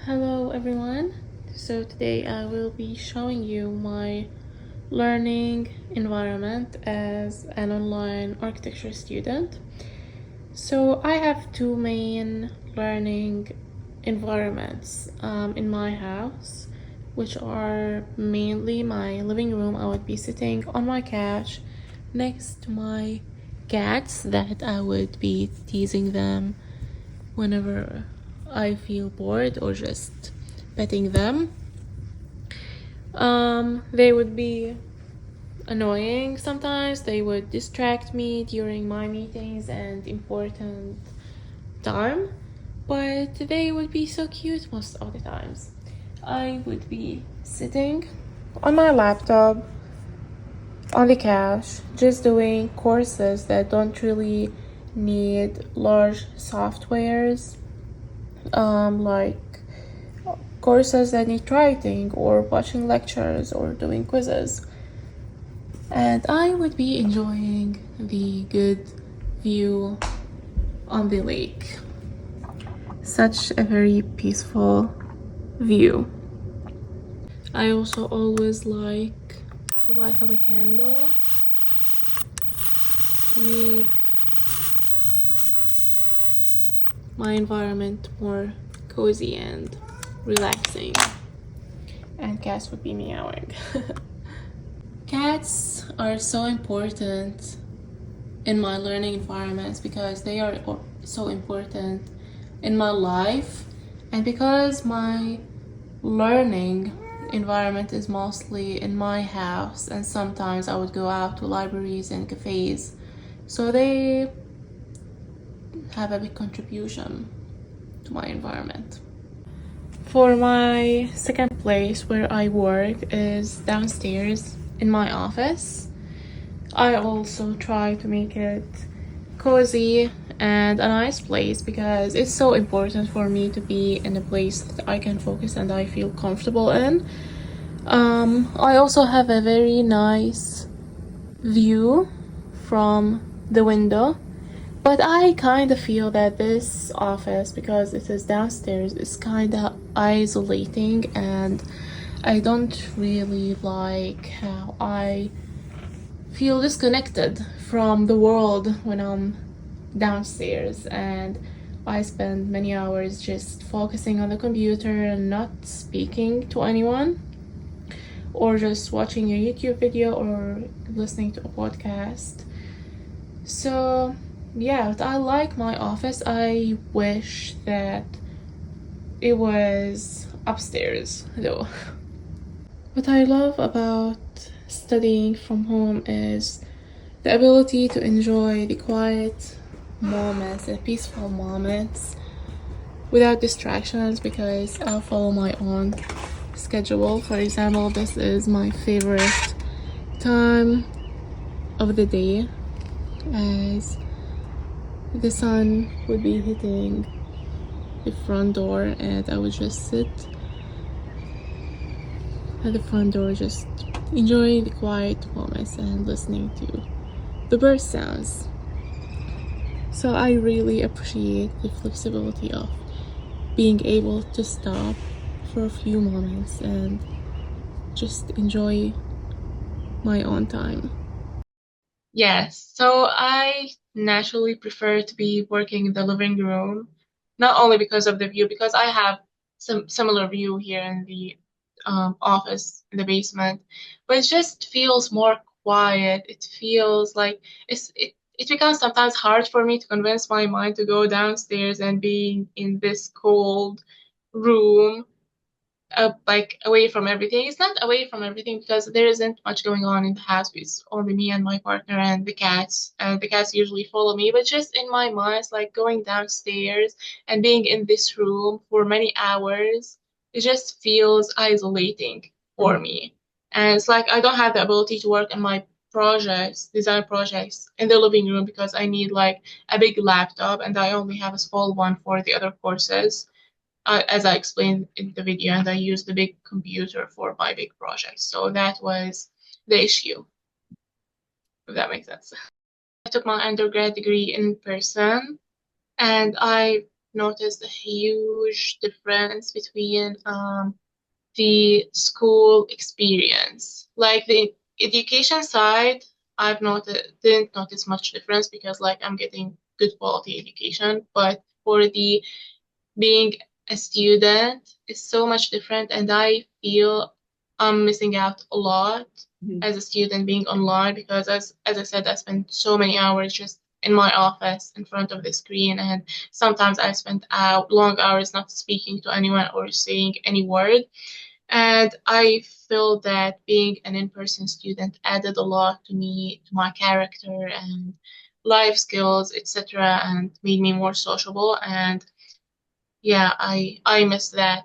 Hello everyone. So today I will be showing you my learning environment as an online architecture student. So I have two main learning environments in my house, which are mainly my living room. I would be sitting on my couch next to my cats that I would be teasing them whenever I feel bored or just petting them. They would be annoying sometimes. They would distract me during my meetings and important time, but they would be so cute most of the times. I would be sitting on my laptop on the couch just doing courses that don't really need large softwares, like courses that need writing or watching lectures or doing quizzes. And I would be enjoying the good view on the lake. Such a very peaceful view. I also always like to light up a candle to make my environment more cozy and relaxing. And cats would be meowing. Cats are so important in my learning environments because they are so important in my life, and because my learning environment is mostly in my house, and sometimes I would go out to libraries and cafes, so they have a big contribution to my environment. For my second place where I work is downstairs in my office. I also try to make it cozy and a nice place because it's so important for me to be in a place that I can focus and I feel comfortable in. I also have a very nice view from the window, but I kind of feel that this office, because it is downstairs, is kind of isolating, and I don't really like how I feel disconnected from the world when I'm downstairs, and I spend many hours just focusing on the computer and not speaking to anyone, or just watching a YouTube video or listening to a podcast. So yeah, but I like my office. I wish that it was upstairs though. What I love about studying from home is the ability to enjoy the quiet moments and peaceful moments without distractions, because I'll follow my own schedule. For example, this is my favorite time of the day, as the sun would be hitting the front door and I would just sit at the front door just enjoying the quiet moments and listening to the bird sounds. So I really appreciate the flexibility of being able to stop for a few moments and just enjoy my own time. Yes, so I naturally prefer to be working in the living room, not only because of the view, because I have some similar view here in the office in the basement, but it just feels more quiet. It feels like it becomes sometimes hard for me to convince my mind to go downstairs and being in this cold room, like away from everything. It's not away from everything because there isn't much going on in the house. It's only me and my partner and the cats. And the cats usually follow me, but just in my mind, it's like going downstairs and being in this room for many hours. It just feels isolating for me. And it's like I don't have the ability to work on my projects, design projects in the living room because I need like a big laptop and I only have a small one for the other courses, as I explained in the video, and I used the big computer for my big project. So that was the issue, if that makes sense. I took my undergrad degree in person, and I noticed a huge difference between the school experience. Like the education side, I've noticed didn't notice much difference because like I'm getting good quality education, but for the being a student is so much different, and I feel I'm missing out a lot as a student being online because as I said, I spend so many hours just in my office in front of the screen, and sometimes I spend long hours not speaking to anyone or saying any word. And I feel that being an in-person student added a lot to me, to my character and life skills, etc., and made me more sociable. And yeah, I miss that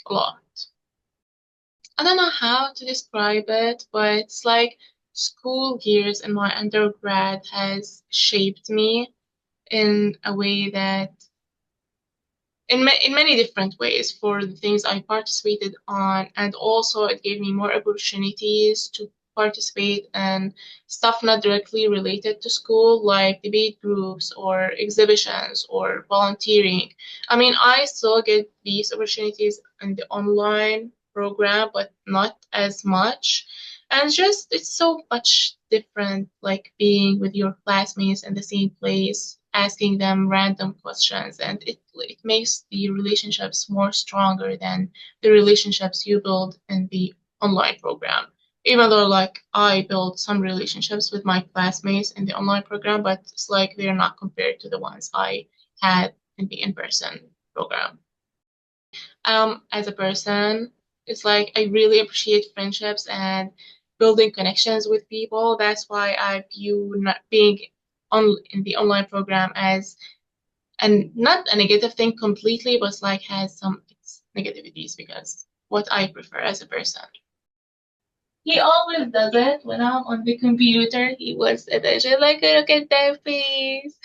a lot. I don't know how to describe it, but it's like school years in my undergrad has shaped me in a way that in many different ways for the things I participated on, and also it gave me more opportunities to participate in stuff not directly related to school, like debate groups or exhibitions or volunteering. I mean, I still get these opportunities in the online program, but not as much. And just it's so much different, like being with your classmates in the same place, asking them random questions, and it makes the relationships more stronger than the relationships you build in the online program. Even though like I built some relationships with my classmates in the online program, but it's like they're not compared to the ones I had in the in-person program. As a person, it's like I really appreciate friendships and building connections with people. That's why I view not being on in the online program as and not a negative thing completely, but like has some negativities because what I prefer as a person. He always does it when I'm on the computer. He wants attention, like look at that face.